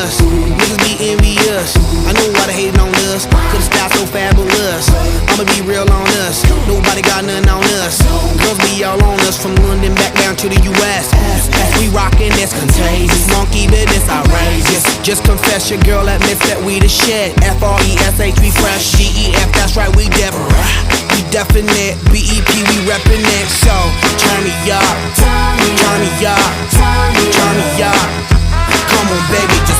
us. Niggas be envious. I know why they hating on us. Cause the style so fabulous. I'ma be real on us. Nobody got nothing on us. Girls be all on us from London back down to the US. We rockin' this contagious. Monkey business outrageous. Just confess your girl admits that we the shit. FRESH we fresh. GEF that's right we different. We definite. BEP we reppin' it. So turn me up. Turn me up. Turn me up. Come on baby just